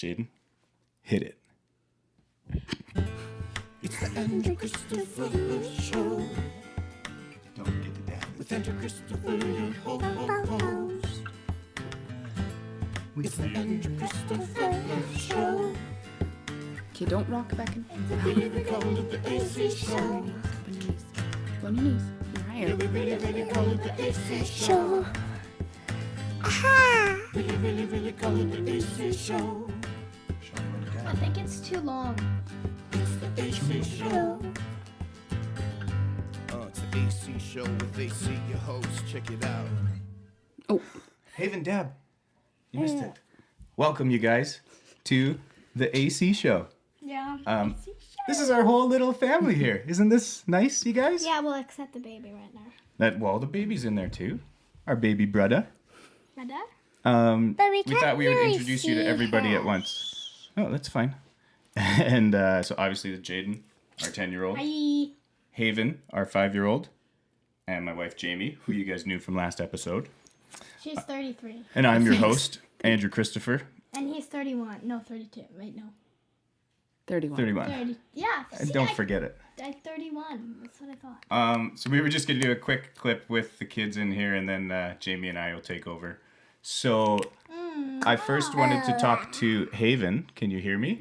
Jaden, hit it. It's the Andrew Christopher Show. Don't forget the dad. With Andrew Christopher, your host. It's the Andrew Christopher Show. Okay, don't rock back and We call it the AC Show. on your knees. You're higher. We really call it the AC Show. Really call it the AC Show. I think it's too long. It's the AC Show. It's the AC Show with AC, your host. Check it out. Oh, Haven Dab, you missed it. Welcome, you guys, to the AC Show. Yeah. This is our whole little family here. Isn't this nice, you guys? Yeah, well, except the baby right now. Well, the baby's in there too. Our baby brother. My dad? But we thought we would introduce you to everybody at once. Oh, that's fine. And so obviously the Jaden, our 10-year-old. Hi. Haven, our 5-year-old. And my wife Jamie, who you guys knew from last episode. She's 33. And I'm your host, Andrew Christopher. And he's 31. No, 32. Wait, no. 31. 31. 30. Yeah. See, Don't forget it. I'm 31. That's what I thought. So we were just going to do a quick clip with the kids in here, and then Jamie and I will take over. So I first wanted to talk to Haven. Can you hear me?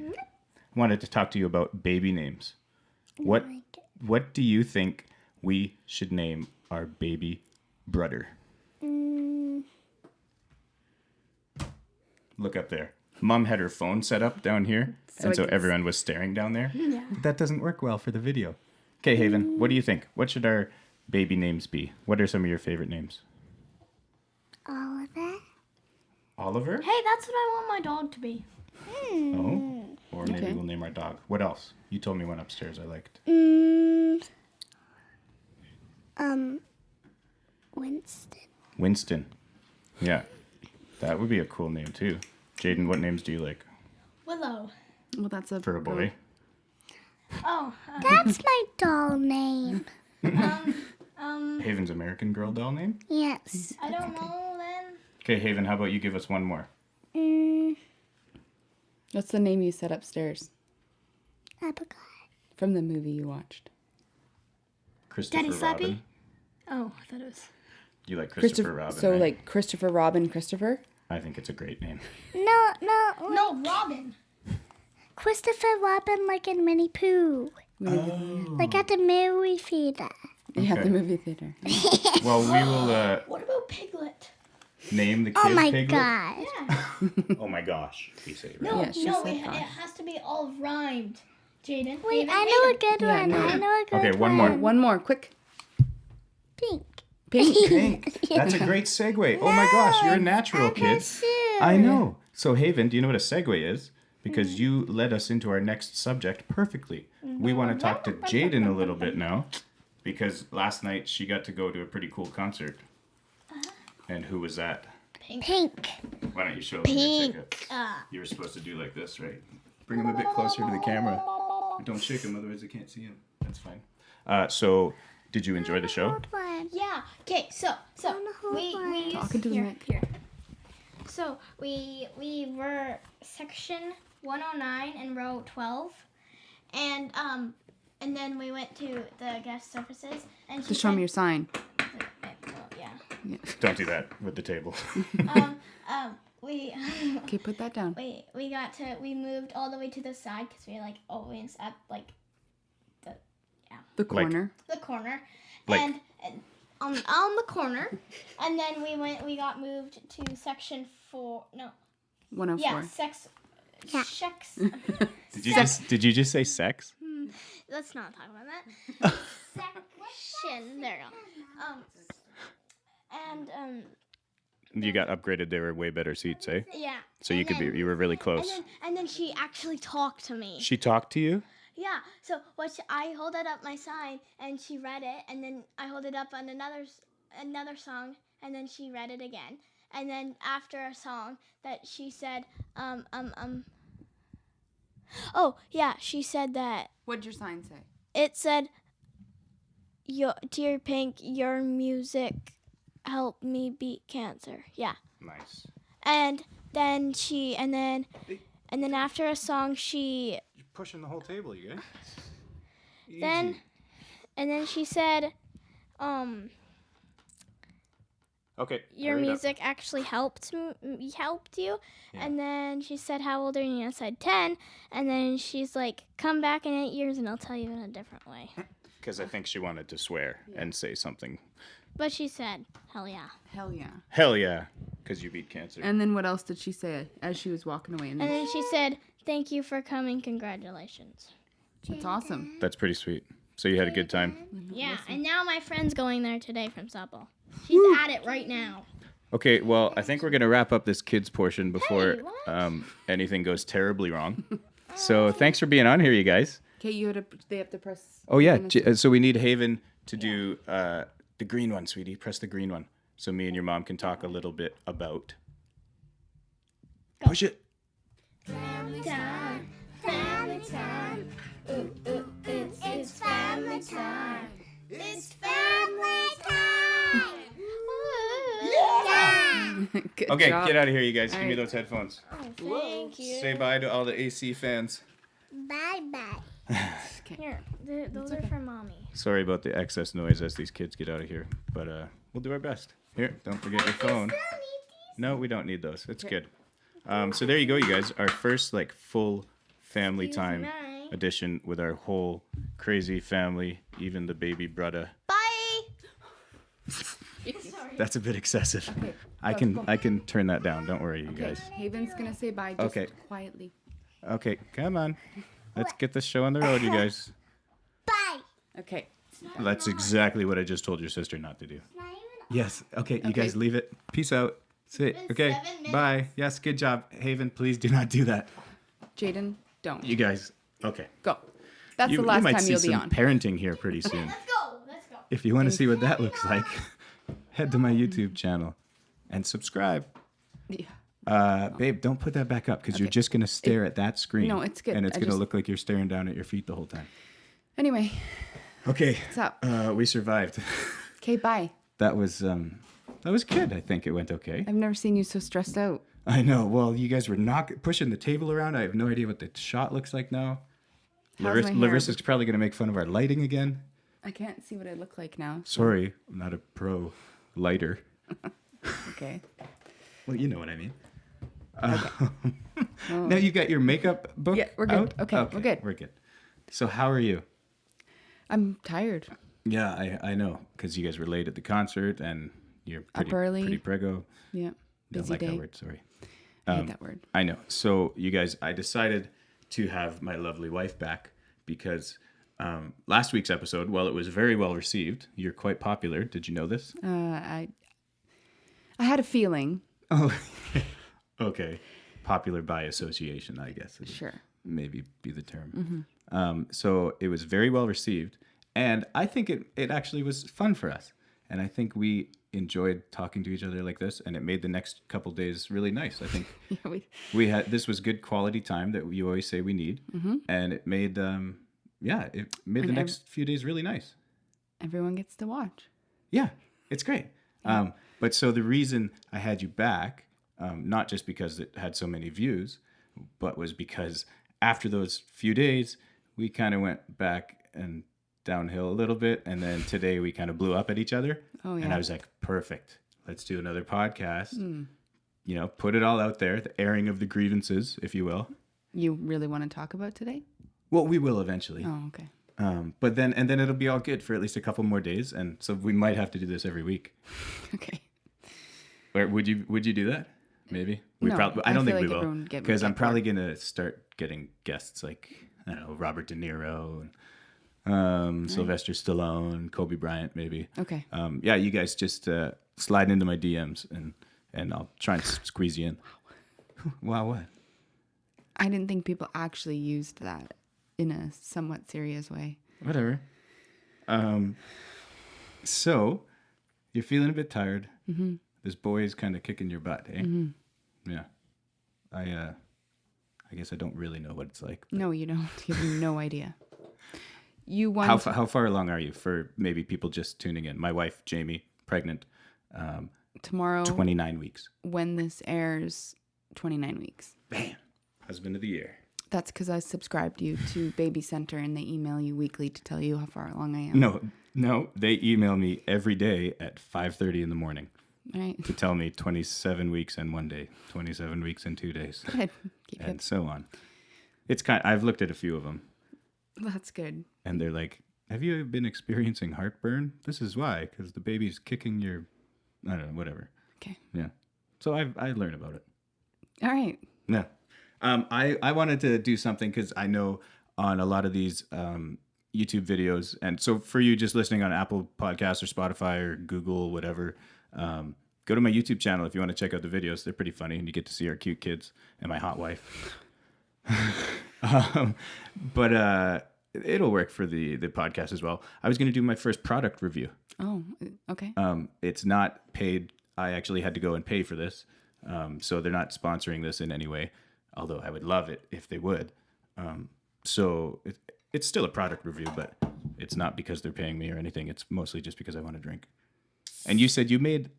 Wanted to talk to you about baby names. What do you think we should name our baby brother? Look up there. Mom had her phone set up down here, so everyone was staring down there. Yeah. But that doesn't work well for the video. Okay, Haven, what do you think? What should our baby names be? What are some of your favorite names? Oliver. Oliver? Hey, that's what I want my dog to be. Oh. Or maybe Okay. we'll name our dog. What else? You told me one upstairs I liked. Winston. Winston. Yeah. That would be a cool name too. Jaden, what names do you like Willow. Well, that's a for a boy? Oh. That's my doll name. Haven's American Girl doll name? Yes. I don't know then. Okay, Haven, how about you give us one more? What's the name you said upstairs Abigail. from the movie you watched? Christopher Daddy Slappy? Robin. Oh, I thought it was. You like Christopher Robin, So right? like Christopher Robin Christopher? I think it's a great name. No. No, Robin. Christopher Robin, like in Winnie Pooh. Like at the movie theater. Yeah, Okay. the movie theater. Well, we will What about Piglet? name the kid Oh my Piglet. god. Yeah. Oh my gosh, we say it right. No, Yeah, she no, said it gosh. has to be all rhymed. Jaden. Wait, Haven, I know a Haven. good Yeah, one. no. I know a good one. Okay, one more. One more, quick. Pink. Pink. Pink. That's a great segue. Oh my gosh, you're a natural kid. Sure. I know. So Haven, do you know what a segue is? Because you led us into our next subject perfectly. We want to talk to Jaden a little bit now, because last night she got to go to a pretty cool concert. And who was that? Pink. Why don't you show them your ticket? You were supposed to do like this, right? Bring him a bit closer to the camera. Don't shake him, otherwise I can't see him. That's fine. So, did you enjoy the show? Hold one. Yeah. Okay. So we Talking to the here, mic. here. So we were section 109 and row 12, and then we went to the guest surfaces and she Just show me your said, sign. yeah. Don't do that with the table. We Okay, put that down. we moved all the way to the side because we were like always at like The corner. the corner, Like- and on the corner, and then we got moved to section 4. No, 104. yeah, sex. Did you just say sex? Let's not talk about that. Section. There you go. You got upgraded. They were way better seats, eh? Yeah. So you were really close. And then she actually talked to me. She talked to you? Yeah. So I hold it up my sign and she read it, and then I hold it up on another song, and then she read it again, and then after a song that she said Oh yeah, she said that. What'd your sign say? It said, "Dear Pink, your music helped me beat cancer." Yeah. Nice. And then she and then after a song, You're pushing the whole table, you guys. then she said, Okay. your hurry it up. music actually helped you. Yeah. And then she said, how old are you? And I said 10. And then she's like, come back in 8 years and I'll tell you in a different way. Because I think she wanted to swear and say something. But she said, hell yeah. Hell yeah. Hell yeah. Because you beat cancer. And then what else did she say as she was walking away? And And then she said, thank you for coming. Congratulations. that's awesome. That's pretty sweet. So you had a good time. Yeah. And now my friend's going there today from softball. She's at it right now. Okay, well, I think we're going to wrap up this kids portion before what? anything goes terribly wrong. So thanks for being on here, you guys. Okay, they have to press. Oh, yeah. So we need Haven to do the green one, sweetie. Press the green one. So me and your mom can talk a little bit about. Push it. Family time. Family time. Ooh, ooh, it's family time. It's family time. Yeah. Good Okay, job. get out of here, you guys. Give me right. those headphones. Thank you. Say bye to all the AC fans. Bye bye. Okay. Here, those are for mommy. Sorry about the excess noise as these kids get out of here, but we'll do our best. Here, don't forget your phone. No, we don't need those. It's good. So there you go, you guys. Our first full family time night. edition with our whole crazy family, even the baby brother. Bye. That's a bit excessive. Okay, I can turn that down. Don't worry, you Okay, guys. Haven's gonna say bye just Okay. quietly. Okay, come on. Let's get this show on the road, you guys. Bye. Okay. That's exactly what I just told your sister not to do. Not even Yes. Okay, you Okay. guys leave it. Peace out. Say okay. 7 minutes. Bye. Yes, good job. Haven, please do not do that. Jaden, don't. You guys. Okay. Go. That's You the last might time see you'll some be on. parenting here pretty soon. Let's go. Let's go. If you want to see what that looks like, head to my YouTube channel and subscribe. Yeah. Babe, don't put that back up because you're just going to stare at that screen. No, it's good. And it's I going to just- look like you're staring down at your feet the whole time. Anyway, Okay. what's up? We survived. Okay, bye. That was good. I think it went okay. I've never seen you so stressed out. I know. Well, you guys were pushing the table around. I have no idea what the shot looks like now. How's my hair? Larissa's probably going to make fun of our lighting again. I can't see what I look like now. Sorry, I'm not a pro lighter. Okay. Well, you know what I mean. Now you got your makeup book. Yeah, we're good. out? Okay, we're good. We're good. So how are you? I'm tired. Yeah, I know because you guys were late at the concert and you're pretty, early. pretty prego. Yeah. Don't Busy like day. that word. Sorry. I hate that word. I know. So you guys, I decided to have my lovely wife back because last week's episode, while it was very well received, you're quite popular. Did you know this? I had a feeling. Oh, okay. Popular by association, I guess. Sure. Maybe be the term. So it was very well received. And I think it actually was fun for us. And I think we enjoyed talking to each other like this. And it made the next couple days really nice. I think Yeah, this was good quality time that you always say we need. And it made, the next few days really nice. everyone gets to watch. Yeah, it's great. But so the reason I had you back, not just because it had so many views, but was because after those few days, we kind of went back and downhill a little bit. And then today we kind of blew up at each other. Oh, yeah. And I was like, perfect. Let's do another podcast. You know, put it all out there, the airing of the grievances, if you will. You really want to talk about today? Well, we will eventually. Oh, okay. But then it'll be all good for at least a couple more days. And so we might have to do this every week. Okay. Or would you do that? Maybe. No, I don't I think feel we like will. everyone would get Because I'm bored. probably going to start getting guests like, I don't know, Robert De Niro and Sylvester Stallone, Kobe Bryant, maybe. Okay. Yeah, you guys just slide into my DMs and I'll try and squeeze you in. Wow, what? I didn't think people actually used that in a somewhat serious way. Whatever. So, you're feeling a bit tired. Mm-hmm. This boy is kind of kicking your butt, eh? Mm-hmm. Yeah. I guess I don't really know what it's like. No, you don't. You have no idea. You want How far along are you for maybe people just tuning in? My wife, Jamie, pregnant, tomorrow 29 weeks. when this airs, 29 weeks. Bam. Husband of the year. That's because I subscribed you to Baby Center and they email you weekly to tell you how far along I am. No, they email me every day at 5:30 in the morning Right. to tell me 27 weeks and 1 day, 27 weeks and 2 days, Good. Keep and it. so on. I've looked at a few of them, That's good. and they're like, have you been experiencing heartburn? This is why, because the baby's kicking your, I don't know, whatever. Okay. Yeah. So I learned about it. All right. Yeah. I wanted to do something because I know on a lot of these YouTube videos, and so for you just listening on Apple Podcasts or Spotify or Google, whatever, go to my YouTube channel if you want to check out the videos. They're pretty funny, and you get to see our cute kids and my hot wife. But it'll work for the podcast as well. I was going to do my first product review. Oh, okay. It's not paid. I actually had to go and pay for this. So they're not sponsoring this in any way, although I would love it if they would. So it's still a product review, but it's not because they're paying me or anything. It's mostly just because I want to drink. And you said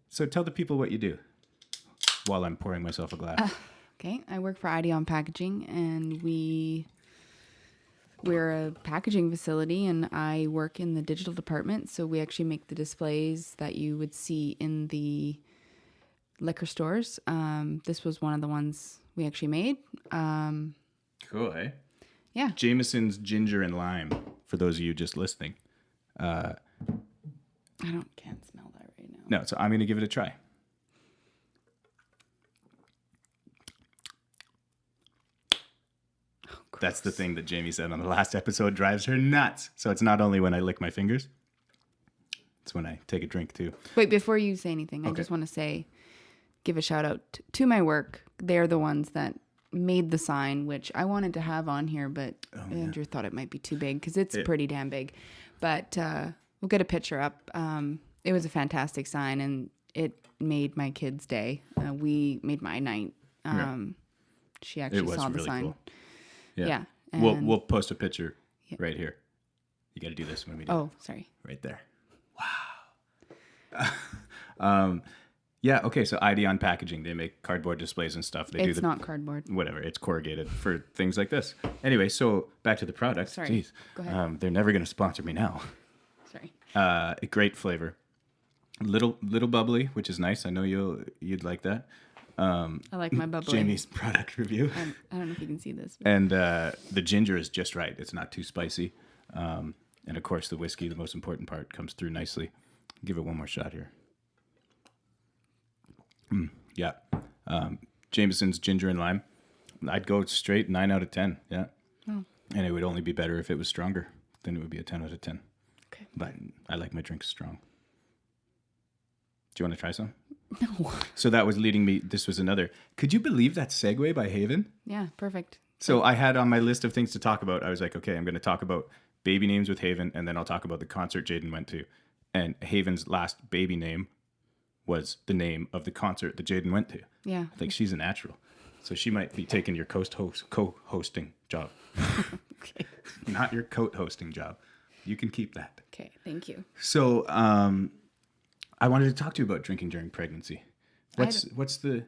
so tell the people what you do while I'm pouring myself a glass. Okay. I work for Ideon Packaging and we're a packaging facility and I work in the digital department. So we actually make the displays that you would see in the liquor stores. This was one of the ones we actually made. Cool, eh? Yeah. Jameson's Ginger and Lime, for those of you just listening. I can't smell that right now. No, so I'm going to give it a try. That's the thing that Jamie said on the last episode drives her nuts. So it's not only when I lick my fingers, it's when I take a drink too. Wait, before you say anything, I Okay. just want to give a shout out to my work. They're the ones that made the sign, which I wanted to have on here, but Andrew thought it might be too big because it's pretty damn big. But we'll get a picture up. It was a fantastic sign and it made my kid's day. We made my night. She It actually was saw the really sign. cool. Yeah. We'll post a picture right here. You got to do this when we do it. Oh, sorry. Right there. Wow. Yeah, okay, so Ideon Packaging, they make cardboard displays and stuff. It's not cardboard. Whatever, it's corrugated for things like this. Anyway, so back to the product. Sorry. Jeez. Go ahead. They're never going to sponsor me now. Sorry. A great flavor. Little bubbly, which is nice. I know you'd like that. I like my bubbly. Jamie's product review. I don't know if you can see this. But And the ginger is just right. It's not too spicy. And of course, the whiskey, the most important part, comes through nicely. Give it one more shot here. Yeah. Jameson's Ginger and Lime. I'd go straight 9 out of 10. Yeah. Oh. And it would only be better if it was stronger. Then it would be a 10 out of 10. Okay. But I like my drinks strong. Do you want to try some? No. So that was leading me. This was another. Could you believe that segue by Haven? Yeah, perfect. So I had on my list of things to talk about, I was like, okay, I'm going to talk about baby names with Haven, and then I'll talk about the concert Jaden went to. And Haven's last baby name was the name of the concert that Jaden went to. Yeah. I think she's a natural. So she might be taking your co-hosting job. Okay. Not your coat hosting job. You can keep that. Okay. Thank you. So I wanted to talk to you about drinking during pregnancy. What's the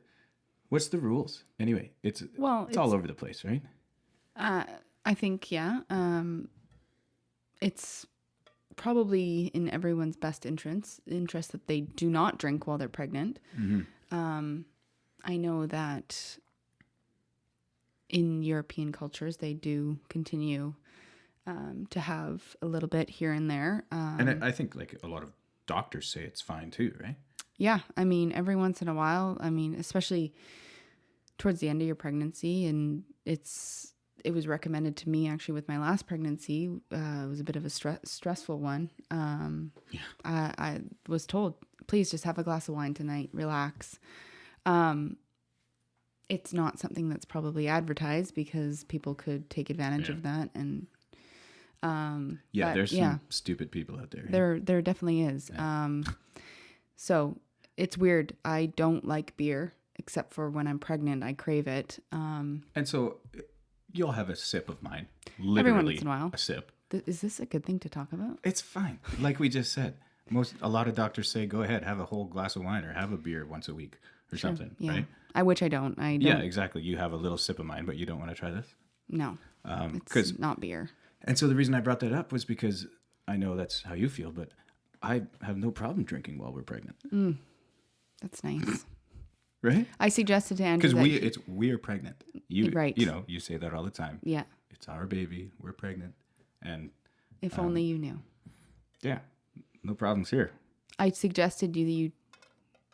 rules? Anyway, it's all over the place, right? I think, yeah. It's probably in everyone's best interest that they do not drink while they're pregnant. Mm-hmm. I know that in European cultures, they do continue to have a little bit here and there. And I think like a lot of doctors say it's fine too, right? Yeah. I mean, every once in a while, especially towards the end of your pregnancy, and it was recommended to me actually with my last pregnancy. It was a bit of a stressful one. I was told, please just have a glass of wine tonight, relax. It's not something that's probably advertised because people could take advantage of that. And there's some stupid people out there. There definitely is. Yeah. So it's weird. I don't like beer except for when I'm pregnant. I crave it. And so you'll have a sip of mine. Every Literally once in a while. a sip. Is this a good thing to talk about? It's fine. Like we just said, a lot of doctors say, go ahead, have a whole glass of wine or have a beer once a week or something, Yeah. right? Which I don't. I don't. Yeah, exactly. You have a little sip of mine, but you don't want to try this? No. 'Cause- It's not beer. And so the reason I brought that up was because I know that's how you feel, but I have no problem drinking while we're pregnant. That's nice. Right? I suggested to Andrew Because that we're pregnant. You Right. You know, you say that all the time. yeah, It's our baby. We're pregnant. And if only you knew. yeah, no problems here. I suggested you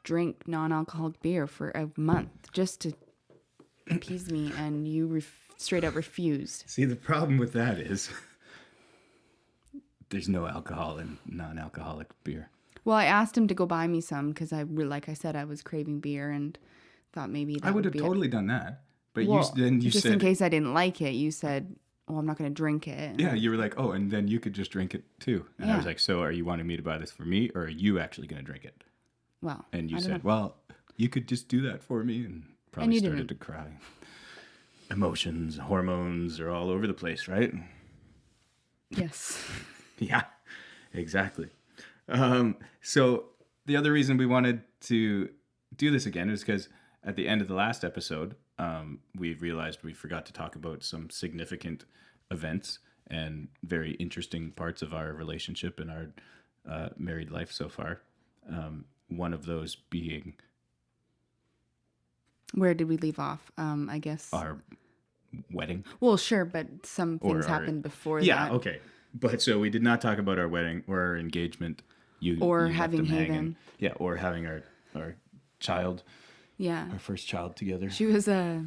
drink non-alcoholic beer for a month just to appease me, and you straight up refused. See, the problem with that is there's no alcohol in non-alcoholic beer. Well, I asked him to go buy me some because like I said, I was craving beer and thought maybe that I would have be totally done that. But Well, you just said, in case I didn't like it, you said, "Well, I'm not going to drink it." And yeah, you were like, oh, and then you could just drink it too. And I was Yeah. like, so are you wanting me to buy this for me, or are you actually going to drink it? Well, And you I don't said, know. well, you could just do that for me, and probably you started didn't. to cry. Emotions, hormones are all over the place, right? Yes. Yeah, exactly. So the other reason we wanted to do this again is because at the end of the last episode, we realized we forgot to talk about some significant events and very interesting parts of our relationship and our married life so far. One of those being Where did we leave off? I guess. our wedding. Well, sure, but some Or things our- happened before Yeah, that. okay. But so we did not talk about our wedding or our engagement. Or you left having them hanging. Haven. Yeah, or having our child, Yeah. our first child together. She was a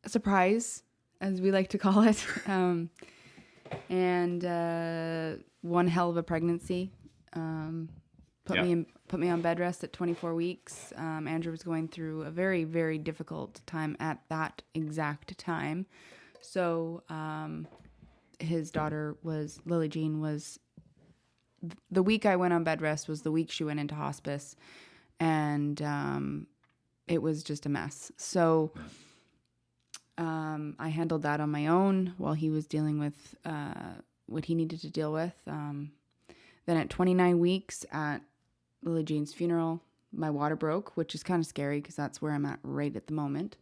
surprise, as we like to call it, and one hell of a pregnancy. Put me on bed rest at 24 weeks. Andrew was going through a very, very difficult time at that exact time. So his daughter Lily Jean was the week I went on bed rest was the week she went into hospice, and it was just a mess. So I handled that on my own while he was dealing with what he needed to deal with. Then at 29 weeks at Lily Jean's funeral, my water broke, which is kind of scary because that's where I'm at right at the moment.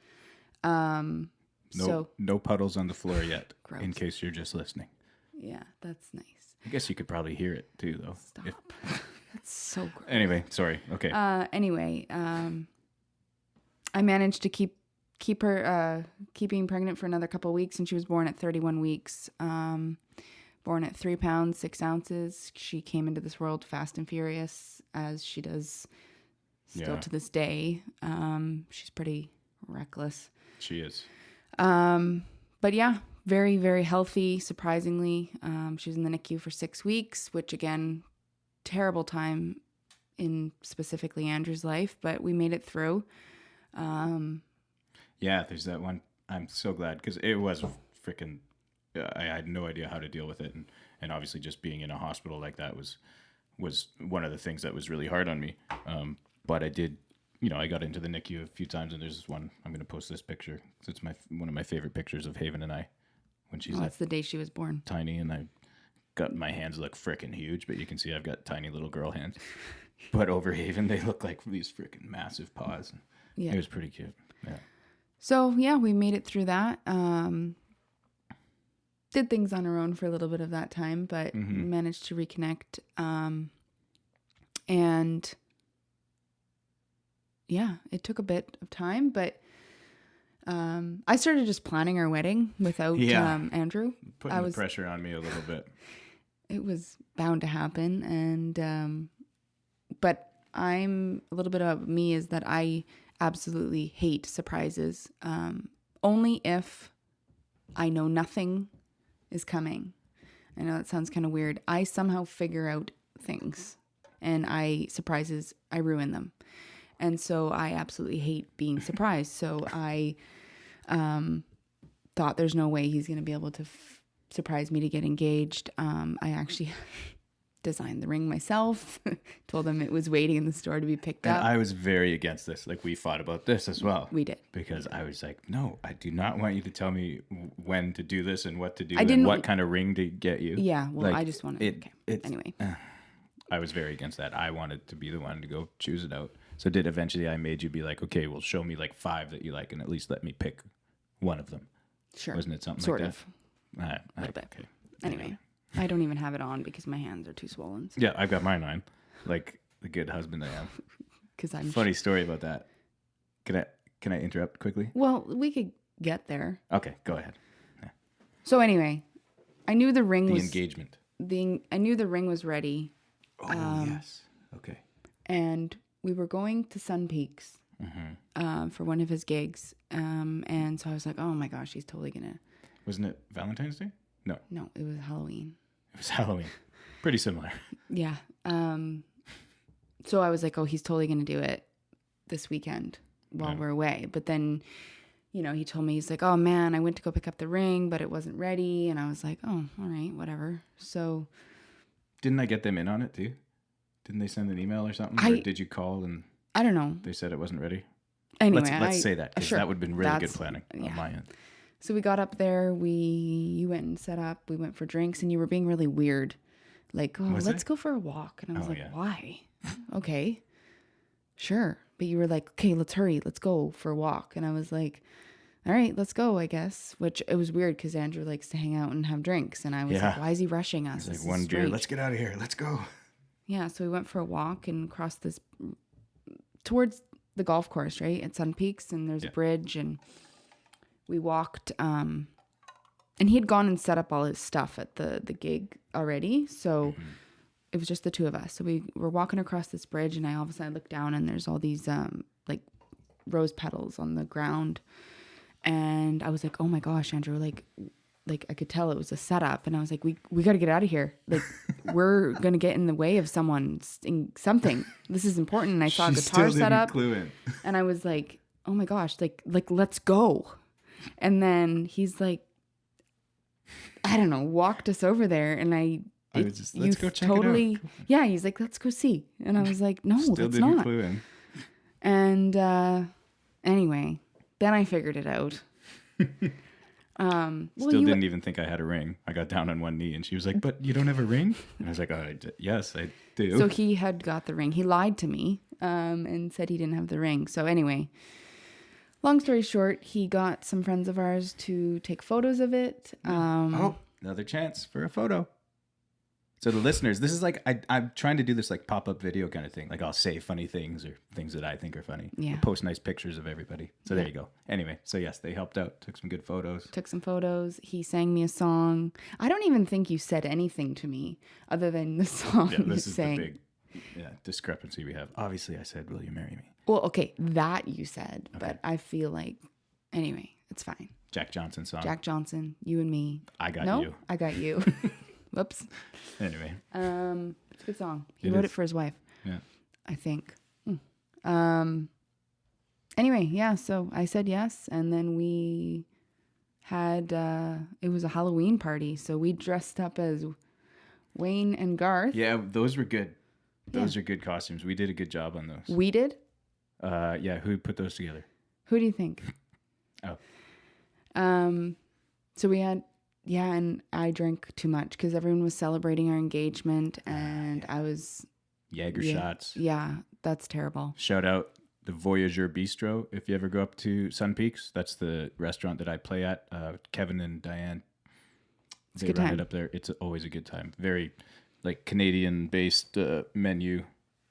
No puddles on the floor yet, Gross. in case you're just listening. Yeah, that's nice. I guess you could probably hear it too, though. Stop. That's so gross. Anyway, sorry. Okay. Anyway, I managed to keep her keeping pregnant for another couple of weeks, and she was born at 31 weeks. Born at 3 pounds 6 ounces. She came into this world fast and furious, as she does still Yeah. to this day. She's pretty reckless. She is. But yeah, very, very healthy, surprisingly. She was in the NICU for 6 weeks, which again, terrible time in specifically Andrew's life, but we made it through. Yeah, there's that one. I'm so glad because it was freaking. I had no idea how to deal with it, and obviously just being in a hospital like that was one of the things that was really hard on me. But I did, I got into the NICU a few times, and there's this one. I'm going to post this picture. It's one of my favorite pictures of Haven and I when she's That's the day she was born. tiny, and I got my hands look freaking huge, but you can see I've got tiny little girl hands. But over Haven, they look like these freaking massive paws. Yeah. It was pretty cute. Yeah. So yeah, we made it through that. Did things on our own for a little bit of that time, but managed to reconnect. And yeah, it took a bit of time, but I started just planning our wedding without Andrew. Putting the pressure on me a little bit. It was bound to happen, and but I'm a little bit of me is that I absolutely hate surprises. Only if I know nothing is coming. I know that sounds kind of weird. I somehow figure out things, and I ruin them. And so I absolutely hate being surprised. So I thought there's no way he's going to be able to surprise me to get engaged. I actually designed the ring myself, told him it was waiting in the store to be picked And up. I was very against this. Like, we fought about this as well. We did. Because I was like, no, I do not want you to tell me when to do this and what to do I and didn't- what kind of ring to get you. Yeah, well, Like, I just wanted... Anyway. Anyway. I was very against that. I wanted to be the one to go choose it out. So did eventually I made you be like, okay, well, show me like 5 that you like, and at least let me pick one of them. Sure. Wasn't it something sort like of. that? A little bit. Okay. Anyway, I don't even have it on because my hands are too swollen. Yeah, I've got mine on, like the good husband I am. Because I'm Funny story about that. Can I interrupt quickly? Well, we could get there. Okay, go ahead. So anyway, I knew the ring The was engagement. I knew the ring was ready, Oh yes. Okay. and we were going to Sun Peaks for one of his gigs. And so I was like, oh my gosh, he's totally gonna. Wasn't it Valentine's Day? No, No, it was Halloween. it was Halloween. Pretty similar. Yeah. So I was like, oh, he's totally gonna do it this weekend while we're away. But then, he told me, he's like, oh man, I went to go pick up the ring, but it wasn't ready. And I was like, oh, all right, whatever. So Didn't I get them in on it too? Didn't they send an email or something? Or did you call and I don't know. they said it wasn't ready? Anyway, let's say that, because sure, that would have been really good planning yeah. on my end. So we got up there, you went and set up, we went for drinks, and you were being really weird. Like, oh, let's go for a walk. And I was like, yeah. why? Okay, sure. But you were like, okay, let's hurry. Let's go for a walk. And I was like, all right, let's go, I guess. Which it was weird because Andrew likes to hang out and have drinks. And I was like, why is he rushing us? It's like one beer, let's get out of here. Let's go. Yeah, so we went for a walk and crossed this towards the golf course, right, at Sun Peaks. And there's a bridge. And we walked, and he had gone and set up all his stuff at the gig already. So it was just the two of us. So we were walking across this bridge, and all of a sudden I look down, and there's all these like rose petals on the ground. And I was like, oh my gosh, Andrew, like I could tell it was a setup. And I was like, we got to get out of here. Like, we're going to get in the way of something. This is important. And I saw a guitar set up. And I was like, oh my gosh, like let's go. And then he's like, I don't know, walked us over there. And let's go check it out. Yeah, he's like, let's go see. And I was like, no, let's not. Clue in. And anyway, then I figured it out. Still didn't even think I had a ring. I got down on one knee, and she was like, but you don't have a ring? And I was like, yes, I do. So he had got the ring. He lied to me and said he didn't have the ring. So anyway, long story short, he got some friends of ours to take photos of it. Another chance for a photo. So the listeners, this is like, I'm trying to do this like pop-up video kind of thing. Like I'll say funny things or things that I think are funny. Yeah. I'll post nice pictures of everybody. So there you go. Anyway, so yes, they helped out. Took some good photos. Took some photos. He sang me a song. I don't even think you said anything to me other than the song Yeah, this you is sang. the big discrepancy we have. Obviously, I said, will you marry me? Well, okay, that you said. Okay. But I feel like, anyway, it's fine. Jack Johnson song. Jack Johnson, you and me. I got no, you. I got you. Whoops. Anyway. It's a good song. He It wrote is. it for his wife. Yeah. I think. Anyway, yeah, so I said yes, and then we had it was a Halloween party, so we dressed up as Wayne and Garth. Yeah, those were good. Those are good costumes. We did a good job on those. We did? Yeah, who put those together? Who do you think? So we had and I drank too much because everyone was celebrating our engagement, and I was Jaeger shots. Yeah, that's terrible. Shout out the Voyageur Bistro. If you ever go up to Sun Peaks, that's the restaurant that I play at. Kevin and Diane, they run it up there. It's always a good time. Very like Canadian-based menu,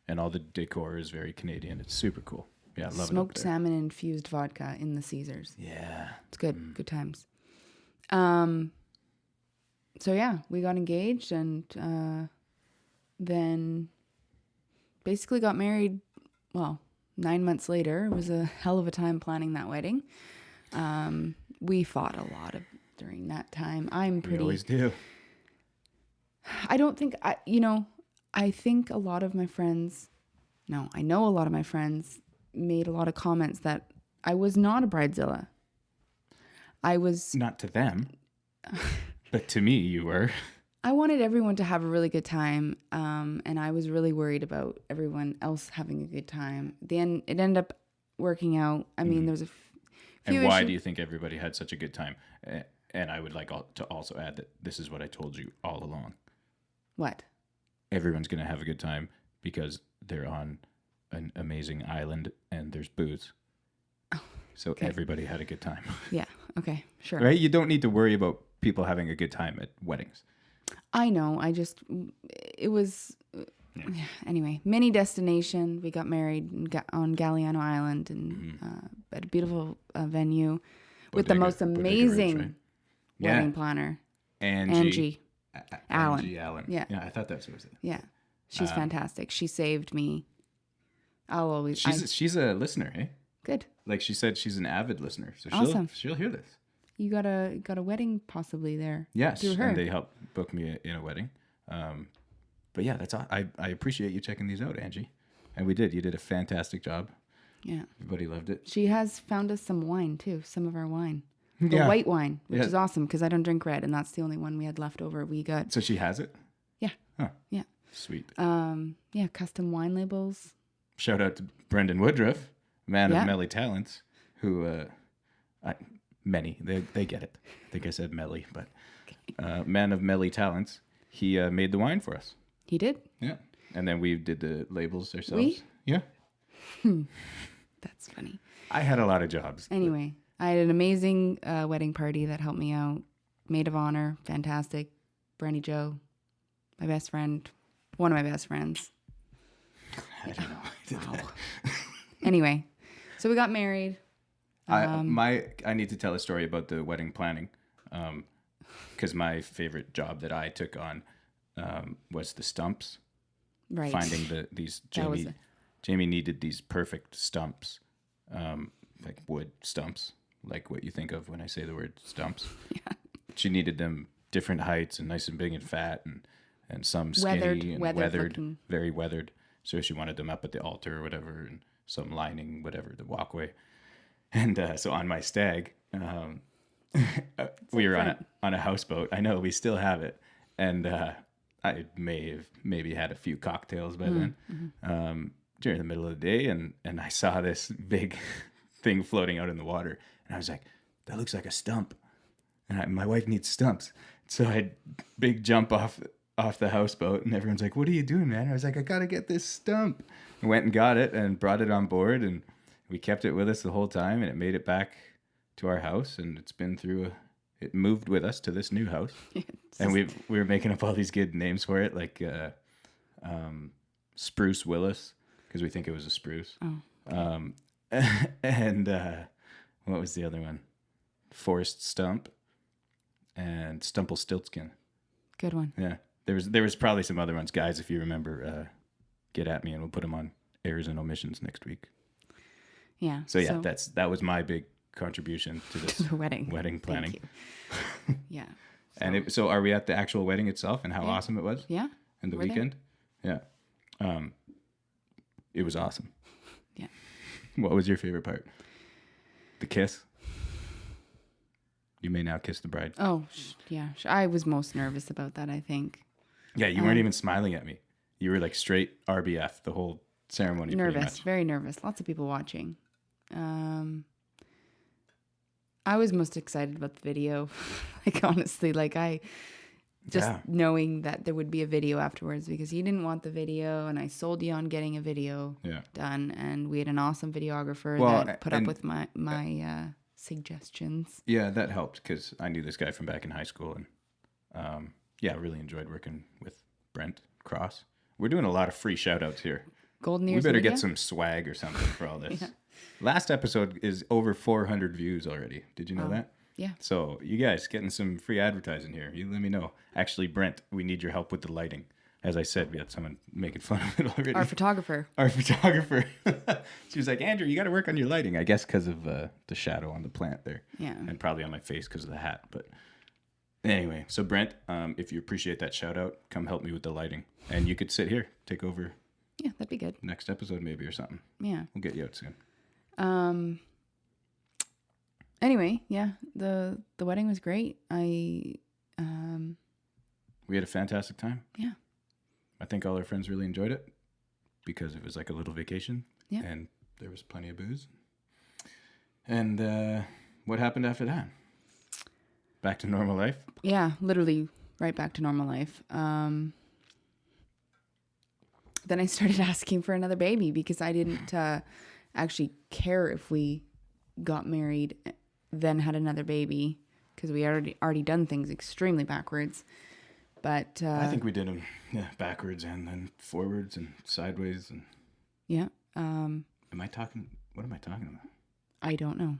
and all the decor is very Canadian. It's super cool. Yeah, I love Smoked it up there. salmon infused vodka in the Caesars. Yeah. It's good. Good times. So yeah, we got engaged, and then basically got married. Well, 9 months later. It was a hell of a time planning that wedding. We fought a lot during that time. We always do. I don't think I think a lot of my friends. No, I know a lot of my friends made a lot of comments that I was not a bridezilla. I was Not to them, but to me, you were. I wanted everyone to have a really good time, and I was really worried about everyone else having a good time. Then it ended up working out. I mean, there was a few And why issues. do you think everybody had such a good time? And I would like to also add that this is what I told you all along. What? Everyone's going to have a good time because they're on an amazing island and there's booze. So everybody had a good time. Yeah. Okay. Sure. Right? You don't need to worry about people having a good time at weddings. I know. It was, yeah. Anyway, mini destination. We got married on Galliano Island and at a beautiful venue with the most amazing wedding planner, Angie Allen. Angie Allen. Yeah. Yeah, I thought that's what it was. Yeah. She's fantastic. She saved me. I'll always. She's a listener, eh? Good. Like she said, she's an avid listener, so Awesome. she'll hear this. You got a wedding possibly there. Yes, through her. and they helped book me in a wedding. But yeah, that's all. I appreciate you checking these out, Angie. And we did. You did a fantastic job. Yeah. Everybody loved it. She has found us some wine too, some of our wine. The white wine, which is awesome because I don't drink red, and that's the only one we had left over. We got. So she has it? Yeah. Huh. Yeah. Sweet. Yeah, custom wine labels. Shout out to Brendan Woodruff, man of Melly Talents, who many they get it. I think I said Melly, but man of Melly Talents. He made the wine for us. He did. Yeah, and then we did the labels ourselves. We? Yeah. That's funny. I had a lot of jobs. Anyway, I had an amazing wedding party that helped me out. Maid of honor, fantastic. Brandy Joe, my best friend, one of my best friends. I don't know. Wow. Anyway, so we got married. I need to tell a story about the wedding planning, because my favorite job that I took on was the stumps. Right. Finding these Jamie needed these perfect stumps, like wood stumps, like what you think of when I say the word stumps. Yeah. She needed them different heights and nice and big and fat and some skinny and weathered, very weathered. So she wanted them up at the altar or whatever, and some lining, whatever, the walkway. And so on my stag, we were on a houseboat. I know we still have it, and I maybe had a few cocktails by then. During the middle of the day, and I saw this big thing floating out in the water, and I was like, "That looks like a stump," and my wife needs stumps, so I big jump off the houseboat, and everyone's like, "What are you doing, man?" I was like, "I gotta get this stump." I went and got it and brought it on board, and we kept it with us the whole time, and it made it back to our house, and it moved with us to this new house, and we were making up all these good names for it, like Spruce Willis, because we think it was a spruce. Oh. And what was the other one? Forest Stump and Stiltskin. Good one. Yeah. There was probably some other ones. Guys, if you remember, get at me and we'll put them on errors and omissions next week. Yeah. So yeah, that was my big contribution to this the wedding planning. Thank you. Yeah. So. And so are we at the actual wedding itself and how awesome it was? Yeah. And the weekend? There. Yeah. It was awesome. Yeah. What was your favorite part? The kiss? You may now kiss the bride. Oh, yeah. I was most nervous about that, I think. Yeah, you weren't even smiling at me. You were like straight RBF the whole ceremony. Nervous, very nervous. Lots of people watching. I was most excited about the video. Like, honestly, like knowing that there would be a video afterwards, because you didn't want the video and I sold you on getting a video done, and we had an awesome videographer that put up with my suggestions. Yeah, that helped because I knew this guy from back in high school, and I really enjoyed working with Brent Cross. We're doing a lot of free shout outs here. Golden Ears We better Media? get some swag or something for all this. Last episode is over 400 views already. Did you know that? Yeah. So you guys getting some free advertising here. You let me know. Actually, Brent, we need your help with the lighting. As I said, we had someone making fun of it already. Our photographer. She was like, Andrew, you got to work on your lighting. I guess because of the shadow on the plant there. Yeah. And probably on my face because of the hat. But anyway, so Brent, if you appreciate that shout out, come help me with the lighting. And you could sit here, take over. Yeah, that'd be good. Next episode maybe or something. Yeah. We'll get you out soon. Anyway, yeah, the wedding was great. We had a fantastic time. Yeah. I think all our friends really enjoyed it because it was like a little vacation. Yeah. And there was plenty of booze. And what happened after that? Back to normal life? Yeah, literally right back to normal life. then I started asking for another baby because I didn't actually care if we got married, then had another baby, because we already done things extremely backwards. But I think we did them backwards and then forwards and sideways. And yeah. what am I talking about? I don't know.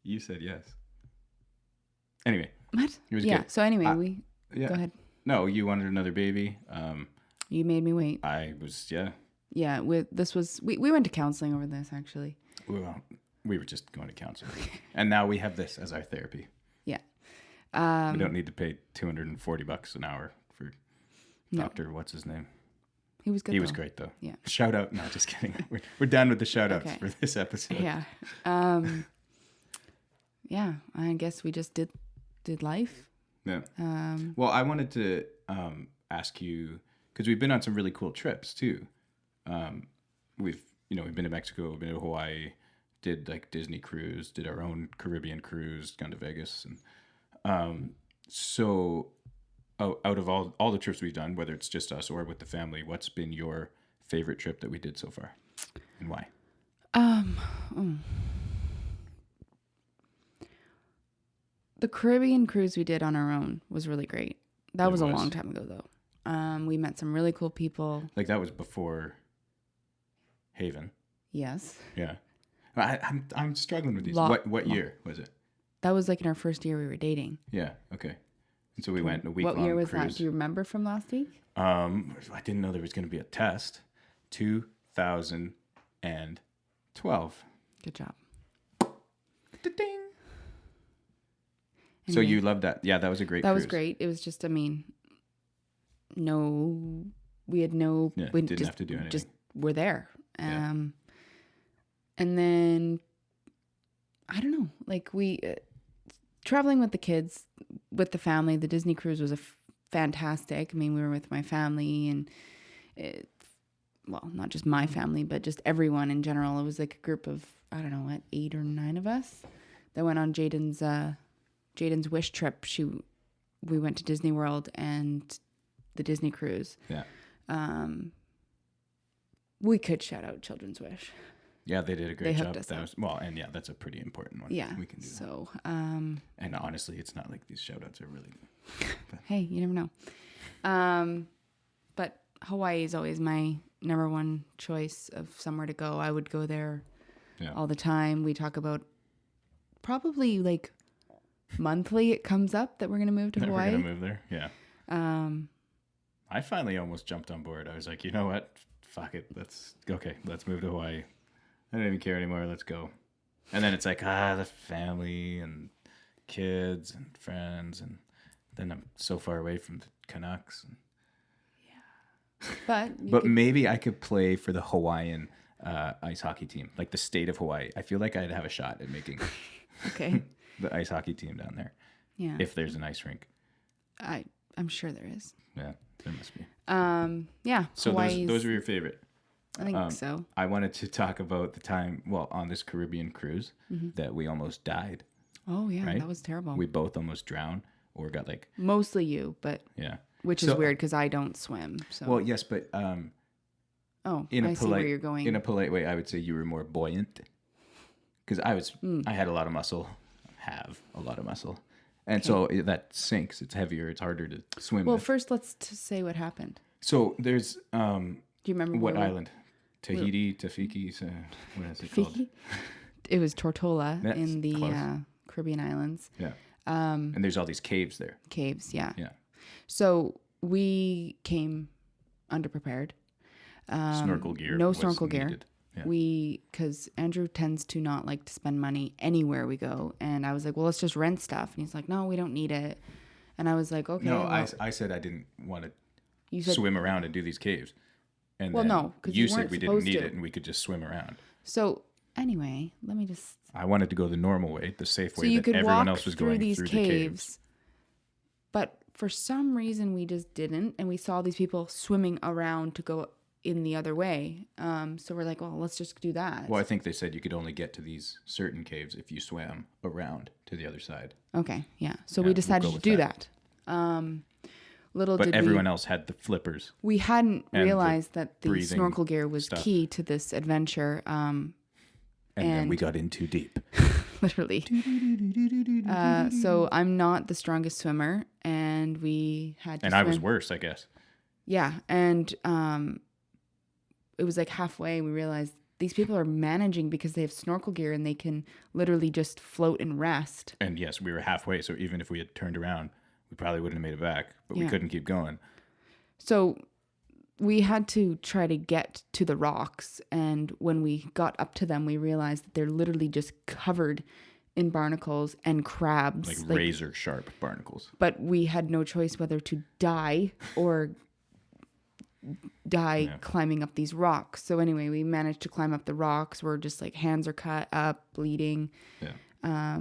You said yes. Anyway. What? It was yeah. good. So anyway, Yeah. Go ahead. No, you wanted another baby. You made me wait. I was, yeah. Yeah. We went to counseling over this actually. Well, we were just going to counseling. And now we have this as our therapy. Yeah. We don't need to pay $240 an hour for Dr. What's his name? He was good. He was great though. Yeah. Shout out. No, just kidding. We're done with the shout outs Okay. for this episode. Yeah. Yeah. I guess we just did life. Yeah. Well, I wanted to ask you, because we've been on some really cool trips too. We've been to Mexico, we've been to Hawaii, did like Disney cruise, did our own Caribbean cruise, gone to Vegas, and so out of all the trips we've done, whether it's just us or with the family, what's been your favorite trip that we did so far, and why? The Caribbean cruise we did on our own was really great. That was a long time ago though. We met some really cool people. Like that was before Haven. Yes. Yeah. I'm struggling with these. What year was it? That was like in our first year we were dating. Yeah. Okay. And so we went a week long What year was cruise. that? Do you remember from last week? I didn't know there was going to be a test. 2012. Good job. Ding. So Anyway, you loved that? Yeah, that was a great. That cruise. was great. It was just, we had no. Yeah, we didn't have to do anything. Just were there. Yeah. And then I don't know. Like we traveling with the kids, with the family. The Disney cruise was fantastic. I mean, we were with my family and. Well, not just my family, but just everyone in general. It was like a group of, I don't know, 8 or 9 of us that went on Jaden's wish trip. We went to Disney World and the Disney cruise. Yeah. We could shout out Children's Wish. Yeah, they did a great They job. hooked us up. And yeah, that's a pretty important one. Yeah. We can do that. So, And honestly, it's not like these shout outs are really. hey, you never know. But Hawaii is always my number one choice of somewhere to go. I would go there all the time. We talk about probably like monthly it comes up that we're going to move to Hawaii. We're going to move there. Yeah. I finally almost jumped on board. I was like, you know what? Fuck it. Let's move to Hawaii. I don't even care anymore. Let's go. And then it's like, the family and kids and friends. And then I'm so far away from the Canucks. But maybe I could play for the Hawaiian ice hockey team, like the state of Hawaii. I feel like I'd have a shot at making the ice hockey team down there. Yeah. If there's an ice rink. I'm sure there is. Yeah, there must be. Yeah. So those were your favorite. I think so. I wanted to talk about the time, on this Caribbean cruise that we almost died. Oh yeah, right? That was terrible. We both almost drowned or got like. Mostly you, but. Yeah. Which is weird because I don't swim. So. Well, yes, but I see where you're going. In a polite way, I would say you were more buoyant because I had a lot of muscle, and so that sinks. It's heavier. It's harder to swim. Well, with. first let's say what happened. So there's Do you remember what island? Tahiti, Tafiki. What is it called? It was Tortola That's in the close. Caribbean islands. Yeah. And there's all these caves there. Caves, yeah. Yeah. So we came underprepared. Snorkel gear. No was snorkel gear. needed. Yeah. Because Andrew tends to not like to spend money anywhere we go. And I was like, well, let's just rent stuff. And he's like, no, we don't need it. And I was like, okay. No, well, I said I didn't want to said, swim around and do these caves. And well, then no, because you you said weren't we didn't supposed need to. it and we could just swim around. So anyway, let me just. I wanted to go the normal way, the safe way So you that could everyone walk else was through going these through caves, the caves. but for some reason we just didn't, and we saw these people swimming around to go in the other way. So we're like, well, let's just do that. Well, I think they said you could only get to these certain caves if you swam around to the other side. Okay, yeah. So Yeah, we we'll decided go to with do that. that. Little But did everyone else had the flippers. we hadn't and the realized that the breathing snorkel gear was stuff. key to this adventure. And then we got in too deep. Literally. So I'm not the strongest swimmer, and we had to And swim. I was worse, I guess. Yeah, and it was like halfway we realized these people are managing because they have snorkel gear and they can literally just float and rest. And yes, we were halfway. So even if we had turned around, we probably wouldn't have made it back. But we Yeah. couldn't keep going. So we had to try to get to the rocks, and when we got up to them, we realized that they're literally just covered in barnacles and crabs. Like razor sharp barnacles. But we had no choice whether to die or climbing up these rocks. So anyway, we managed to climb up the rocks. We're just like hands are cut up, bleeding. Yeah.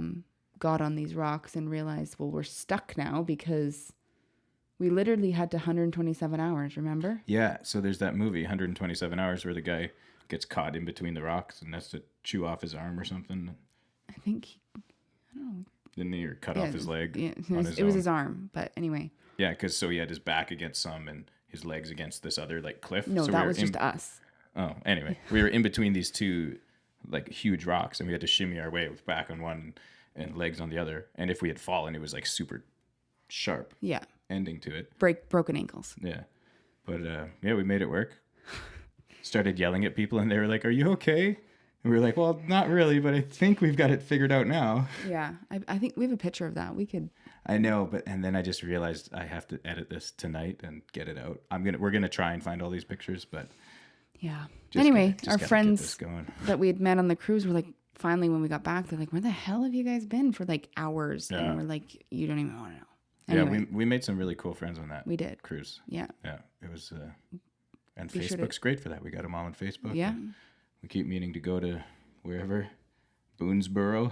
Got on these rocks and realized, well, we're stuck now because we literally had to 127 hours, remember? Yeah. So there's that movie, 127 Hours, where the guy gets caught in between the rocks and has to chew off his arm or something. I think, I don't know. Didn't he? Or cut off his leg. Yeah, on it was own. his arm, but anyway. Yeah, because so he had his back against some and his legs against this other like cliff. No, so that were was just us. Oh, anyway, we were in between these two like huge rocks, and we had to shimmy our way with back on one and legs on the other. And if we had fallen, it was like super sharp Yeah. ending to it. Broken ankles. Yeah, but yeah, we made it work. Started yelling at people, and they were like, "Are you okay?" And we were like, "Well, not really, but I think we've got it figured out now." Yeah. I think we have a picture of that. We could. I know, and then I just realized I have to edit this tonight and get it out. We're gonna try and find all these pictures, but Yeah. just Anyway, gotta our get friends this going. that we had met on the cruise were like, finally, when we got back, they're like, where the hell have you guys been for like hours? Yeah. And we're like, you don't even want to know. Anyway, Yeah, we made some really cool friends on that. we did. Cruise. Yeah. Yeah, it was. And Be sure Facebook's great for that. We got them all on Facebook. Yeah. We keep meaning to go to wherever, Boonesboro,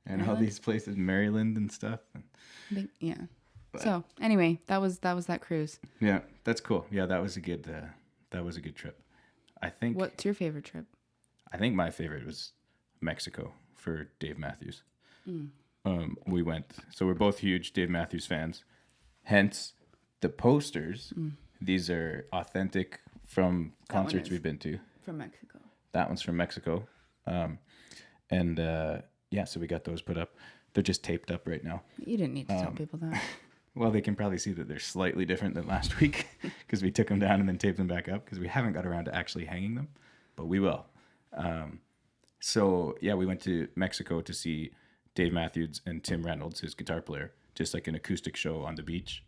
and all Maryland? these places, Maryland and stuff. I think, yeah. So anyway, that was that cruise. Yeah, that's cool. Yeah, that was a good trip. I think. What's your favorite trip? I think my favorite was Mexico for Dave Matthews. We went, so we're both huge Dave Matthews fans. Hence, the posters. These are authentic from That one concerts is. we've been to. From Mexico. That one's from Mexico. Yeah, so we got those put up. They're just taped up right now. You didn't need to tell people that. Well, they can probably see that they're slightly different than last week because we took them down and then taped them back up because we haven't got around to actually hanging them, but we will. So, yeah, we went to Mexico to see Dave Matthews and Tim Reynolds, his guitar player, just like an acoustic show on the beach.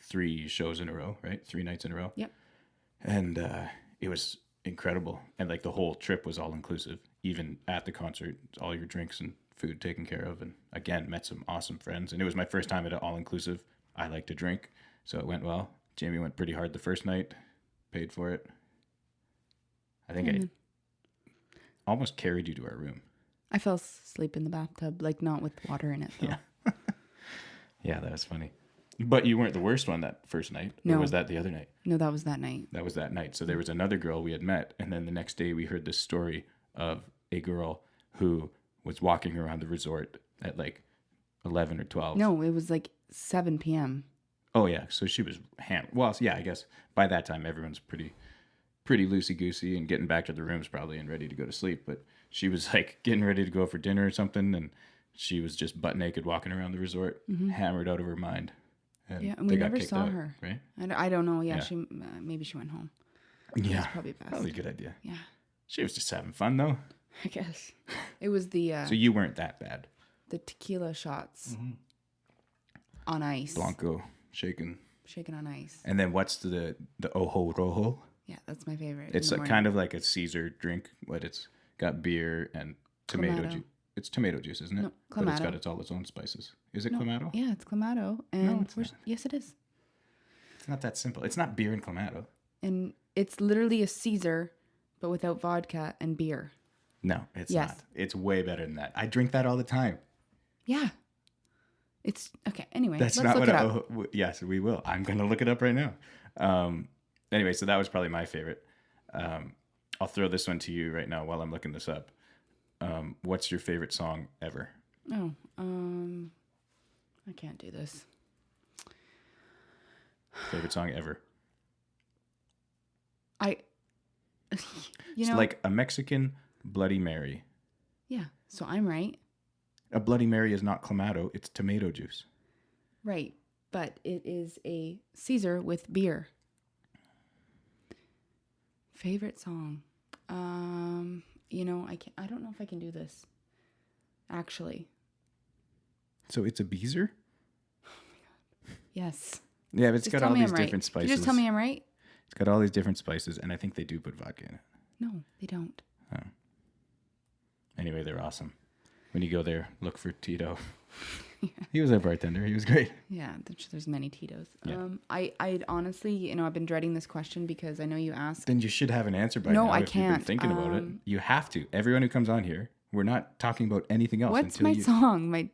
3 shows in a row, right? 3 nights in a row. Yep. And it was incredible. And like the whole trip was all inclusive, even at the concert, all your drinks and food taken care of. And again, met some awesome friends. And it was my first time at an all inclusive. I like to drink, so it went well. Jamie went pretty hard the first night, paid for it. I think I almost carried you to our room. I fell asleep in the bathtub, like not with water in it though. Yeah. Yeah, that was funny. But you weren't the worst one that first night. No. Or was that the other night? No, that was that night. That was that night. So there was another girl we had met, and then the next day we heard this story of a girl who was walking around the resort at like 11 or 12. No, it was like 7 p.m. Oh yeah, so she was well, yeah, I guess by that time everyone's pretty loosey-goosey and getting back to the rooms probably and ready to go to sleep, but she was like getting ready to go for dinner or something, and she was just butt naked walking around the resort, hammered out of her mind. Yeah, and they we got never kicked saw out, her. right? I don't know. Yeah, Yeah. she maybe she went home. Yeah, That's probably best. probably a good idea. Yeah, She was just having fun though. I guess. It was the So you weren't that bad. the tequila shots on ice. Blanco shaken. Shaken on ice. And then what's the Ojo Rojo? Yeah, that's my favorite. It's kind of like a Caesar drink, but it's got beer and tomato Clamato. juice. It's tomato juice, isn't it? No, But it's Clamato. got all its own spices. Is it No, Clamato? Yeah, it's Clamato. And it's not. yes, it is. It's not that simple. It's not beer and Clamato. And it's literally a Caesar, but without vodka and beer. No, it's Yes. not. It's way better than that. I drink that all the time. Yeah. It's okay. Anyway, That's let's not look what it up. yes, we will. I'm going to look it up right now. Anyway, so that was probably my favorite. I'll throw this one to you right now while I'm looking this up. What's your favorite song ever? Oh, I can't do this. Favorite song ever. You It's know, like a Mexican Bloody Mary. yeah. So I'm right. A Bloody Mary is not Clamato, it's tomato juice. Right. But it is a Caesar with beer. Favorite song. You know, I don't know if I can do this. Actually. So it's a Beezer? Yes. Yeah, but it's Just got tell all me these I'm right. different Can spices. you just tell me I'm right? It's got all these different spices, and I think they do put vodka in it. No, they don't. Anyway, they're awesome. When you go there, look for Tito. He was our bartender. He was great. Yeah, there's many Tito's. Yeah. I honestly, you know, I've been dreading this question because I know you asked. Then you should have an answer by No, now I if you've been can't. thinking about it. You have to. Everyone who comes on here, we're not talking about anything else. What's until my song?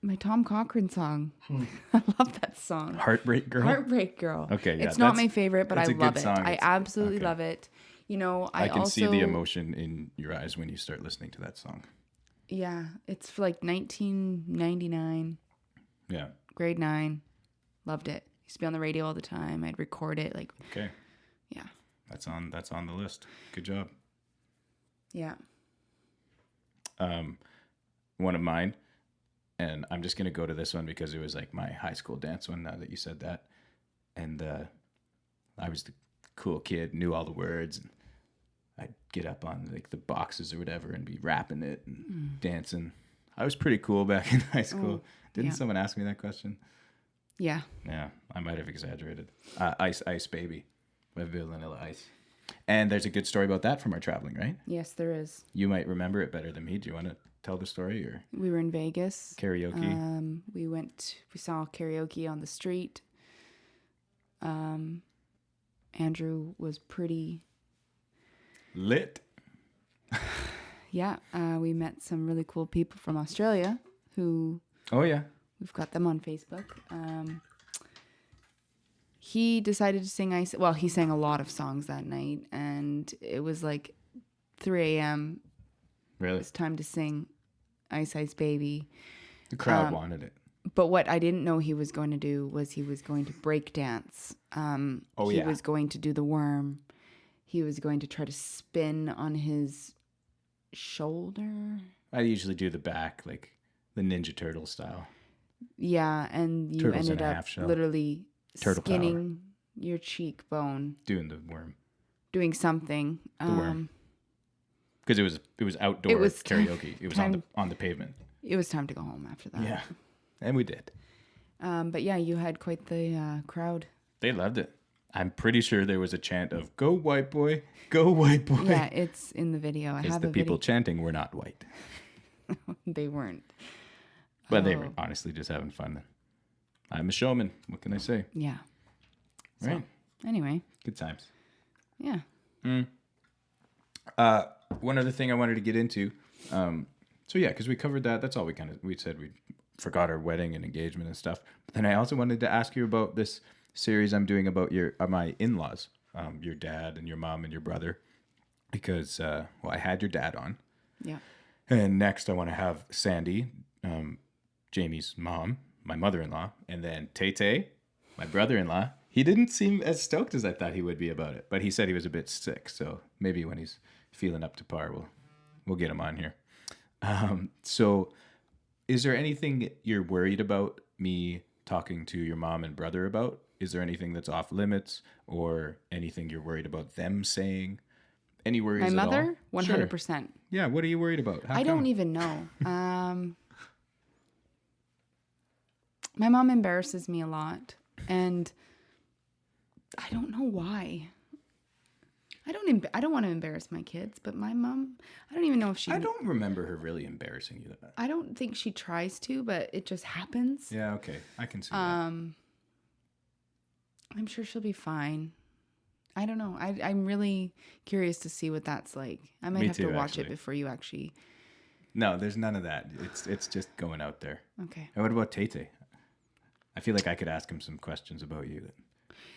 My Tom Cochrane song. I love that song. Heartbreak Girl? Heartbreak Girl. Okay, yeah, it's not that's- my favorite, but I it's a good love it. song. I It's- absolutely okay. love it. You know, I can see also, the emotion in your eyes when you start listening to that song. Yeah, it's like 1999, Yeah. grade 9. Loved it. Used to be on the radio all the time. I'd record it. Like, Okay. yeah, That's on the list. Good job. yeah. One of mine, and I'm just gonna go to this one because it was like my high school dance one. Now that you said that, and I was the cool kid, knew all the words, and I'd get up on like the boxes or whatever and be rapping it and dancing. I was pretty cool back in high school. Didn't yeah. someone ask me that question? Yeah. Yeah, I might have exaggerated. Ice Baby by Vanilla Ice. And there's a good story about that from our traveling, right? Yes, there is. You might remember it better than me. Do you want to tell the story or We were in Vegas. karaoke? We saw karaoke on the street. Andrew was pretty, Lit. yeah. We met some really cool people from Australia who Oh, yeah. we've got them on Facebook. He decided to sing Ice. Well, he sang a lot of songs that night, and it was like 3 a.m. Really? It's time to sing Ice Ice Baby. The crowd wanted it. But what I didn't know he was going to do was he was going to break dance. Oh, he yeah. was going to do the worm. He was going to try to spin on his shoulder. I usually do the back, like the Ninja Turtle style. Yeah, and you Turtles in ended a up half shell. literally Turtle power. skinning your cheekbone, Doing the worm. doing something. The worm. Because it was outdoor It was karaoke. It was time- on the pavement. It was time to go home after that. Yeah. And we did. But yeah, you had quite the crowd. They loved it. I'm pretty sure there was a chant of "Go white boy, go white boy." Yeah, it's in the video. I Because have the a people video. chanting were not white. They weren't. But they were Oh. honestly just having fun. I'm a showman. What can I say? Yeah. Right. Anyway, Good times. yeah. One other thing I wanted to get into. So yeah, because we covered that. That's all we said. We forgot our wedding and engagement and stuff. But then I also wanted to ask you about this series I'm doing about my in-laws, your dad and your mom and your brother, because I had your dad on, Yeah. and next I want to have Sandy, Jamie's mom, my mother-in-law, and then Tay, my brother-in-law. He didn't seem as stoked as I thought he would be about it, but he said he was a bit sick, so maybe when he's feeling up to par, we'll get him on here. So is there anything you're worried about me talking to your mom and brother about? Is there anything that's off limits or anything you're worried about them saying? Any worries My at all? mother, Sure. 100%. Yeah, what are you worried about? How I come? don't even know. My mom embarrasses me a lot, and I don't know why. I don't want to embarrass my kids, but my mom, I don't even know if she. I don't remember her really embarrassing you. I don't think she tries to, but it just happens. Yeah, okay. I can see that. I'm sure she'll be fine. I don't know. I'm really curious to see what that's like. I might Me have to too, watch actually. it before you actually. No, there's none of that. It's just going out there. Okay. And what about Tay? I feel like I could ask him some questions about you.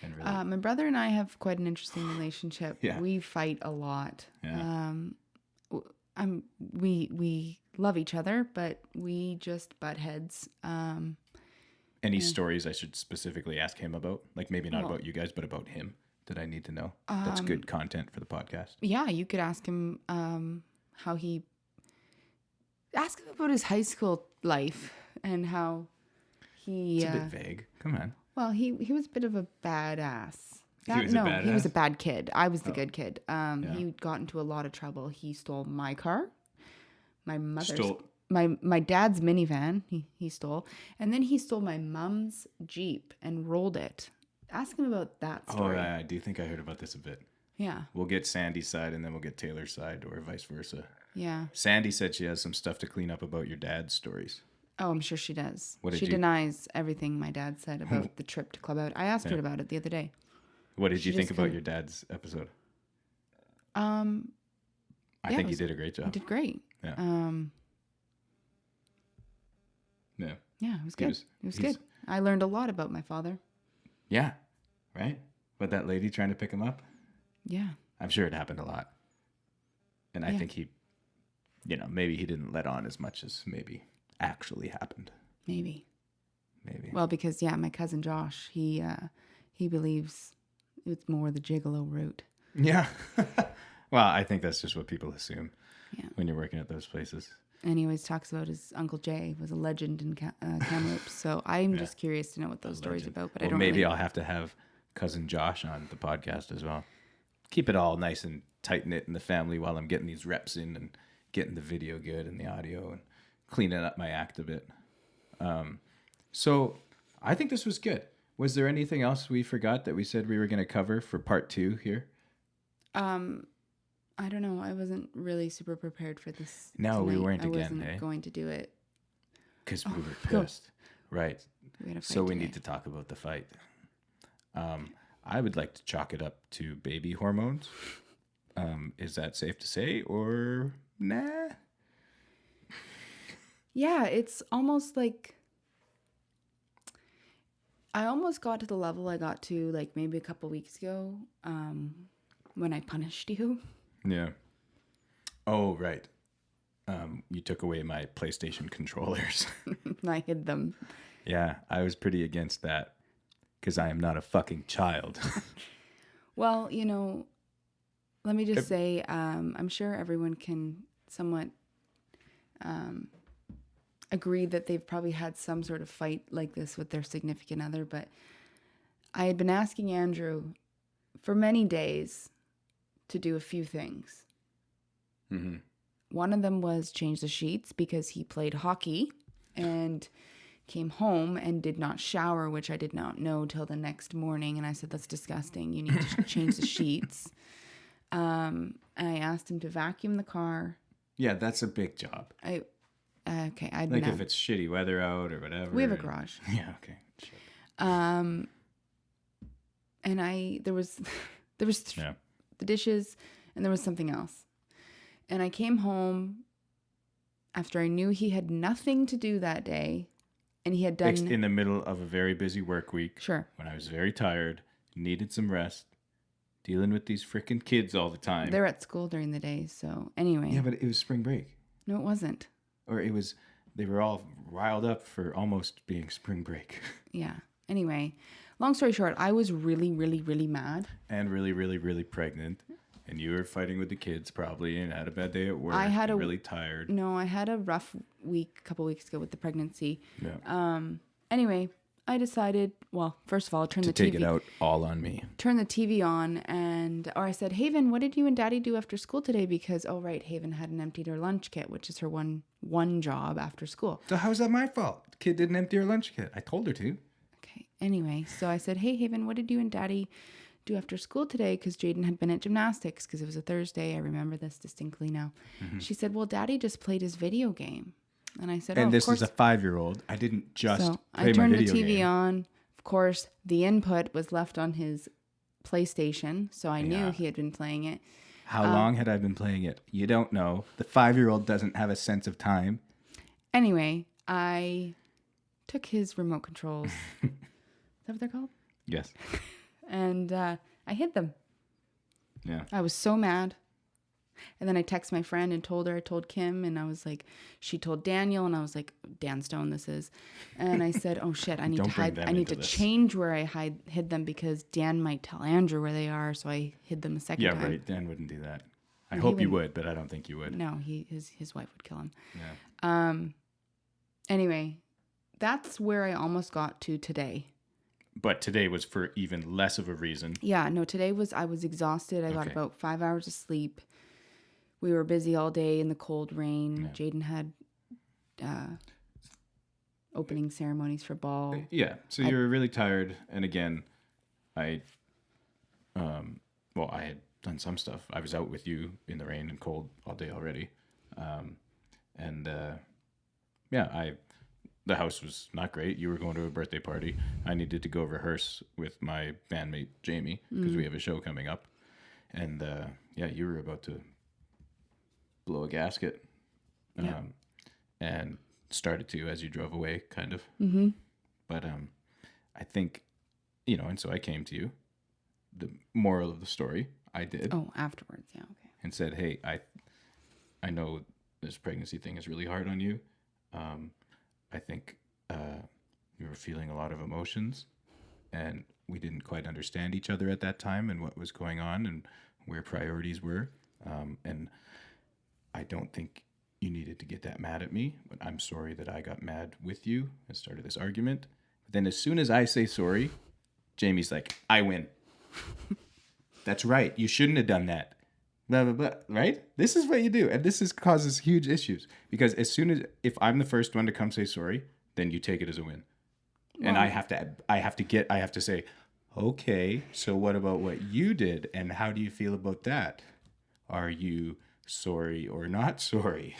And really, My brother and I have quite an interesting relationship. Yeah. We fight a lot. Yeah. We love each other, but we just butt heads. Any stories I should specifically ask him about? Like maybe not Well- about you guys, but about him that I need to know. That's good content for the podcast. Yeah, you could ask him how he. Ask him about his high school life and how he. It's a bit vague. Come on. Well, he was a bit of a badass. He was a badass? He was a bad kid. I was the good kid. He got into a lot of trouble. He stole my car, my mother's, Stole- my dad's minivan. He stole, and then he stole my mom's Jeep and rolled it. Ask him about that Oh, story. yeah, I do think I heard about this a bit. Yeah, We'll get Sandy's side and then we'll get Taylor's side or vice versa. yeah. Sandy said she has some stuff to clean up about your dad's stories. Oh, I'm sure she does. What did She you- denies everything my dad said about the trip to Club Out. I asked her about it the other day. What did you She think just about kinda- your dad's episode? Yeah, I it think he was- did a great He job. did great. Yeah. Yeah. Yeah, it was He good. was- It was he's- good. I learned a lot about my father. Yeah. Right? But that lady trying to pick him up? Yeah. I'm sure it happened a lot. And I Yeah. think he, maybe he didn't let on as much as maybe actually happened. Maybe. Maybe. Well, because my cousin Josh, he believes it's more the gigolo route. Yeah. Well, I think that's just what people assume Yeah. when you're working at those places. And he always talks about his Uncle Jay was a legend in Kamloops. So I'm just curious to know what those stories Legend. about. But Well, I don't maybe really... I'll have to have cousin Josh on the podcast as well. Keep it all nice and tight knit in the family while I'm getting these reps in and getting the video good and the audio and cleaning up my act a bit. So I think this was good. Was there anything else we forgot that we said we were going to cover for part 2 here? I don't know. I wasn't really super prepared for this. No, we tonight. weren't I again, wasn't eh? going to do it. Because we were go. pissed. Right. We had a fight So we today. need to talk about the fight. I would like to chalk it up to baby hormones. Is that safe to say or nah? Yeah, it's almost like I almost got to the level I got to like maybe a couple weeks ago when I punished you. Yeah. Oh, right. You took away my PlayStation controllers. I hid them. Yeah, I was pretty against that because I am not a fucking child. Well, let me just say, I'm sure everyone can somewhat agree that they've probably had some sort of fight like this with their significant other, but I had been asking Andrew for many days to do a few things. Mm-hmm. One of them was change the sheets because he played hockey and came home and did not shower, which I did not know till the next morning. And I said, that's disgusting. You need to change the sheets. And I asked him to vacuum the car. Yeah, that's a big job. I'd Like been if it's shitty weather out or whatever. we have a garage. Yeah, okay. Sure. And there was Yeah. the dishes and there was something else. And I came home after I knew he had nothing to do that day and he had done In the middle of a very busy work week. Sure. When I was very tired, needed some rest, dealing with these freaking kids all the time. They're at school during the day, so anyway. Yeah, but it was spring break. No, it wasn't. Or they were all riled up for almost being spring break. Yeah. Anyway, long story short, I was really, really, really mad. And really, really, really pregnant. And you were fighting with the kids probably and had a bad day at work. I had really tired. No, I had a rough week a couple weeks ago with the pregnancy. Yeah. Anyway, I decided, well, first of all, turn To the take TV it out all on me. turn the TV on or I said, Haven, what did you and Daddy do after school today? Because Haven hadn't emptied her lunch kit, which is her one job after school. So how's that my fault? The kid didn't empty her lunch kit. I told her to. Okay. Anyway, so I said, hey, Haven, what did you and Daddy do after school today? Because Jaden had been at gymnastics because it was a Thursday. I remember this distinctly now. Mm-hmm. She said, well, Daddy just played his video game. And I said, And of this course. is a 5-year-old. I didn't just So play I turned my the video TV game. on. Of course, the input was left on his PlayStation. So I knew Yeah. he had been playing it. How long had I been playing it? You don't know. The 5-year-old doesn't have a sense of time. Anyway, I took his remote controls. Is that what they're called? Yes. And I hid them. Yeah. I was so mad. And then I text my friend and told her, I told Kim, and I was like, she told Daniel, and I was like, Dan Stone this is. And I said, oh shit, I need Don't to bring hide, them I need into to this. change where I hid them because Dan might tell Andrew where they are. So I hid them a second Yeah, time. right. Dan wouldn't do that. I He hope you wouldn't. would, but I don't think you would. No, his wife would kill him. Yeah. Anyway, that's where I almost got to today. But today was for even less of a reason. Yeah, no, I was exhausted. I got Okay. about 5 hours of sleep. We were busy all day in the cold rain. Yeah. Jaden had opening ceremonies for ball. Yeah. So you were really tired. And again, I had done some stuff. I was out with you in the rain and cold all day already. The house was not great. You were going to a birthday party. I needed to go rehearse with my bandmate Jamie because we have a show coming up. And you were about to blow a gasket. And started to as you drove away, kind of. Mm-hmm. But I think, and so I came to you. The moral of the story, I did. Oh, afterwards, yeah, okay. And said, hey, I know this pregnancy thing is really hard on you. I think you were feeling a lot of emotions, and we didn't quite understand each other at that time and what was going on and where priorities were. And I don't think you needed to get that mad at me, but I'm sorry that I got mad with you and started this argument. But then as soon as I say sorry, Jamie's like, I win. That's right. You shouldn't have done that. Blah, blah, blah. Right? This is what you do. And causes huge issues. Because if I'm the first one to come say sorry, then you take it as a win. And I have to say, okay, so what about what you did? And how do you feel about that? Are you sorry or not sorry?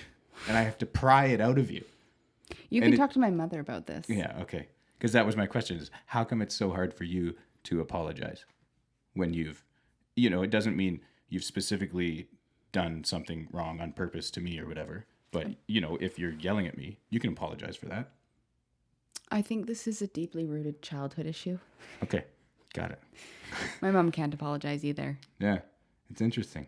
And I have to pry it out of you. You can talk to my mother about this. Yeah, okay. Because that was my question is, how come it's so hard for you to apologize when it doesn't mean you've specifically done something wrong on purpose to me or whatever. But, if you're yelling at me, you can apologize for that. I think this is a deeply rooted childhood issue. Okay, got it. My mom can't apologize either. Yeah, it's interesting.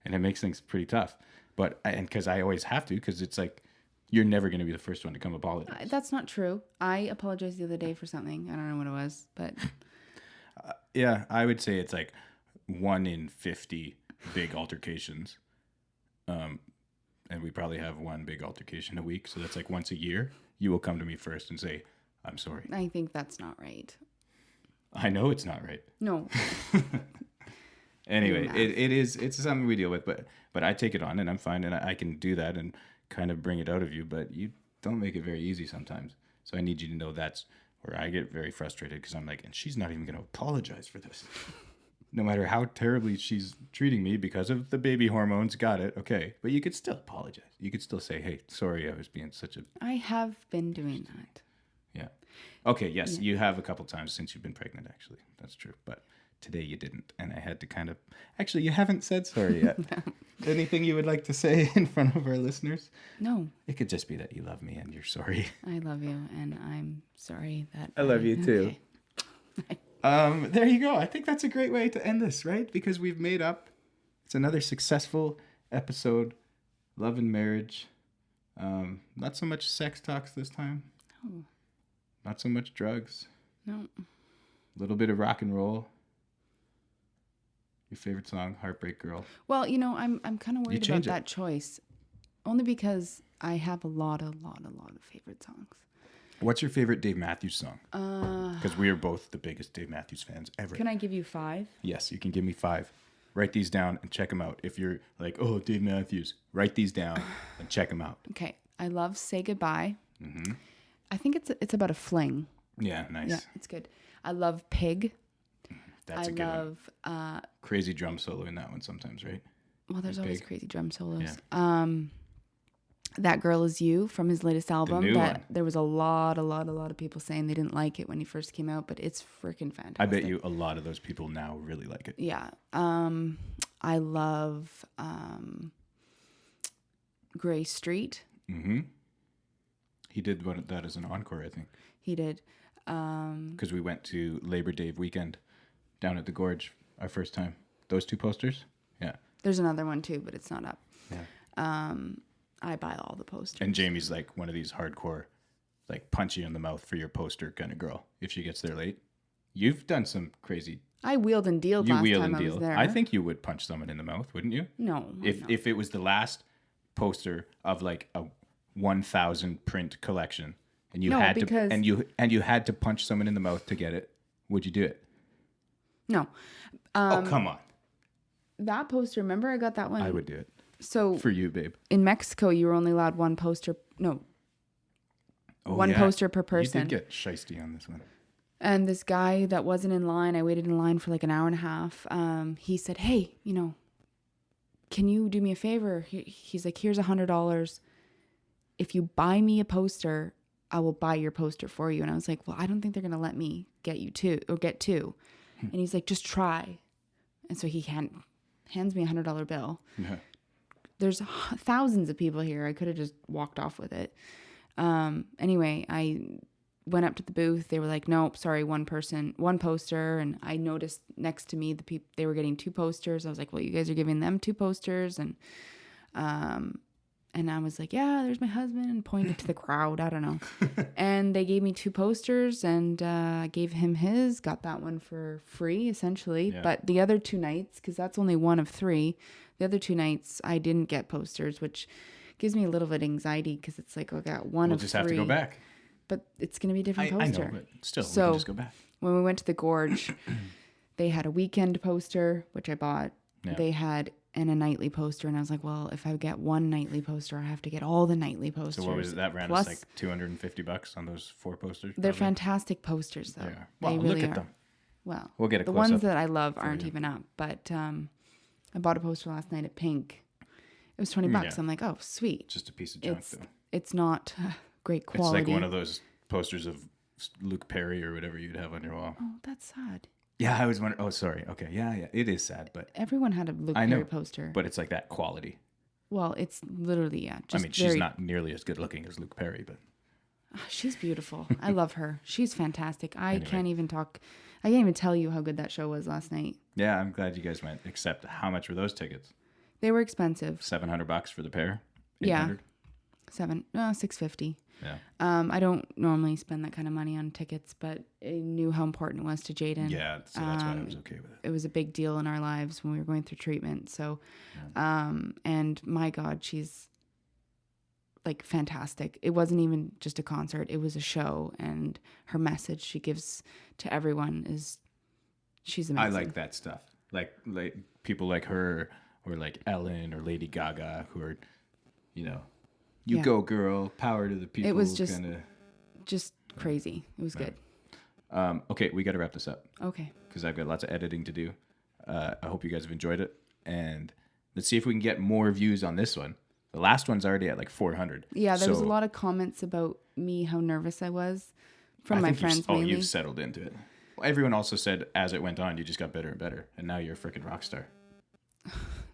And it makes things pretty tough. But, and because I always have to, because it's like, you're never going to be the first one to come apologize. That's not true. I apologized the other day for something. I don't know what it was, but... Yeah, I would say it's like 1 in 50 big altercations. And we probably have one big altercation a week. So that's like once a year, you will come to me first and say, I'm sorry. I think that's not right. I know it's not right. No. Anyway, it's something we deal with, but I take it on and I'm fine and I can do that and kind of bring it out of you, but you don't make it very easy sometimes. So I need you to know that's where I get very frustrated because I'm like, and she's not even going to apologize for this. No matter how terribly she's treating me because of the baby hormones, got it, okay. But you could still apologize. You could still say, hey, sorry, I was being such a... I have been doing that. Yeah. Okay, yes, you have a couple times since you've been pregnant, actually. That's true. But today you didn't. And I had to kind of... Actually, you haven't said sorry yet. No. Anything you would like to say in front of our listeners? No. It could just be that you love me and you're sorry. I love you, and I'm sorry that... I love you, too. Okay. There you go. I think that's a great way to end this, right? Because we've made up. It's another successful episode. Love and marriage. Not so much sex talks this time. No. Not so much drugs. No. A little bit of rock and roll. Your favorite song, Heartbreak Girl. Well, I'm kind of worried about that choice. Only because I have a lot of favorite songs. What's your favorite Dave Matthews song? Because we are both the biggest Dave Matthews fans ever. Can I give you 5? Yes, you can give me 5. Write these down and check them out. If you're like, oh, Dave Matthews, write these down and check them out. Okay. I love Say Goodbye. Mm-hmm. I think it's about a fling. Yeah, nice. Yeah, it's good. I love Pig. That's a good one. Crazy drum solo in that one sometimes, right? Well, there's always Pig. crazy drum solos. Yeah. That Girl Is You from his latest album. new one. There was a lot of people saying they didn't like it when he first came out, but it's freaking fantastic. I bet you a lot of those people now really like it. Yeah. I love Gray Street. Mm-hmm. He did that as an encore, I think. He did. Because we went to Labor Day weekend down at the Gorge our first time. Those 2 posters? Yeah. There's another one too, but it's not up. Yeah. I buy all the posters. And Jamie's like one of these hardcore, like punch you in the mouth for your poster kind of girl. If she gets there late, you've done some crazy. I wheeled and dealed You last wheel time and I was deal. there. I think you would punch someone in the mouth, wouldn't you? No. If it was the last poster of like a 1,000 print collection, and you No, had because- to and you had to punch someone in the mouth to get it, would you do it? No. Oh, come on! That poster, remember I got that one? I would do it So for you, babe. in Mexico, you were only allowed one poster. No. Oh, One yeah. poster per person. You did get shisty on this one. And this guy that wasn't in line, I waited in line for like an hour and a half. He said, hey, can you do me a favor? He's like, here's $100. If you buy me a poster, I will buy your poster for you. And I was like, well, I don't think they're going to let me get two. And he's like, just try. And so he hands me a $100 bill. Yeah. There's thousands of people here. I could have just walked off with it. Anyway, I went up to the booth. They were like, nope, sorry, one poster. And I noticed next to me, they were getting two posters. I was like, well, you guys are giving them two posters. And I was like, yeah, there's my husband, and pointed to the crowd. I don't know. And they gave me two posters, and I gave him his, got that one for free, essentially. Yeah. But the other two nights, because that's only one of three, the other two nights I didn't get posters, which gives me a little bit of anxiety because it's like, I got one We'll of just three. have to go back. But it's going to be a different I poster. know, but still, we So- can just go back. When we went to the Gorge, they had a weekend poster, which I bought. Yeah. They had a nightly poster, and I was like, well, if I get one nightly poster, I have to get all the nightly posters. So what was it? That ran Plus, us like $250 on those 4 posters? they're probably? fantastic posters, though. They are. Well, They look really at are. them. Well, We'll get a the close-up ones that I love aren't you. even up. But I bought a poster last night at Pink. It was $20. Yeah. I'm like, oh, sweet. Just a piece of junk, though. It's not great It's quality. like one of those posters of Luke Perry or whatever you'd have on your wall. Oh, that's sad. Yeah, I was wondering. Oh, sorry. Okay, yeah. It is sad, but Everyone had a Luke I know, Perry poster. but it's like that quality. Well, it's literally, yeah. Just She's very, not nearly as good looking as Luke Perry, but She's beautiful. I love her. She's fantastic. I Anyway. can't even tell you how good that show was last night. yeah, I'm glad you guys went. Except, how much were those tickets? They were expensive. $700 for the pair. Yeah. 800? $650. Yeah. I don't normally spend that kind of money on tickets, but I knew how important it was to Jaden. Yeah, so that's why I was okay with it. It was a big deal in our lives when we were going through treatment. So, and my God, she's like fantastic. It wasn't even just a concert. It was a show, and her message she gives to everyone is she's amazing. I like that stuff. Like people like her or like Ellen or Lady Gaga who are, you Yeah. go girl, power to the people. It was just kinda... just crazy. It was good. Okay, we got to wrap this up Okay. because I've got lots of editing to do. I hope you guys have enjoyed it, and let's see if we can get more views on this one. The last one's already at like 400. Yeah, there was a So lot of comments about me, how nervous I was from I my think friends mainly. you've settled into it. Well, everyone also said as it went on, you just got better and better, and now you're a freaking rock star.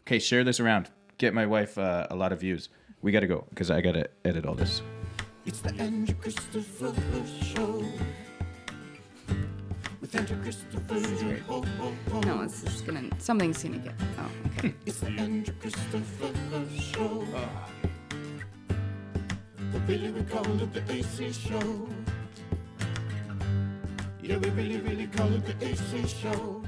Okay, share this around. Get my wife a lot of views. We got to go because I got to edit all this. It's the Andrew Christopher Show. With Andrew Christopher. Oh, oh, oh. No, it's just something's gonna get. Oh, okay. It's the Andrew Christopher Show. But really we call it the AC Show. Yeah, we really call it the AC Show.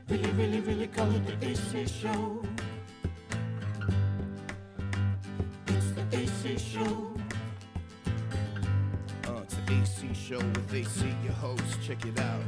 Really call it the AC Show. It's the AC Show. It's the AC show with AC, your host. Check it out.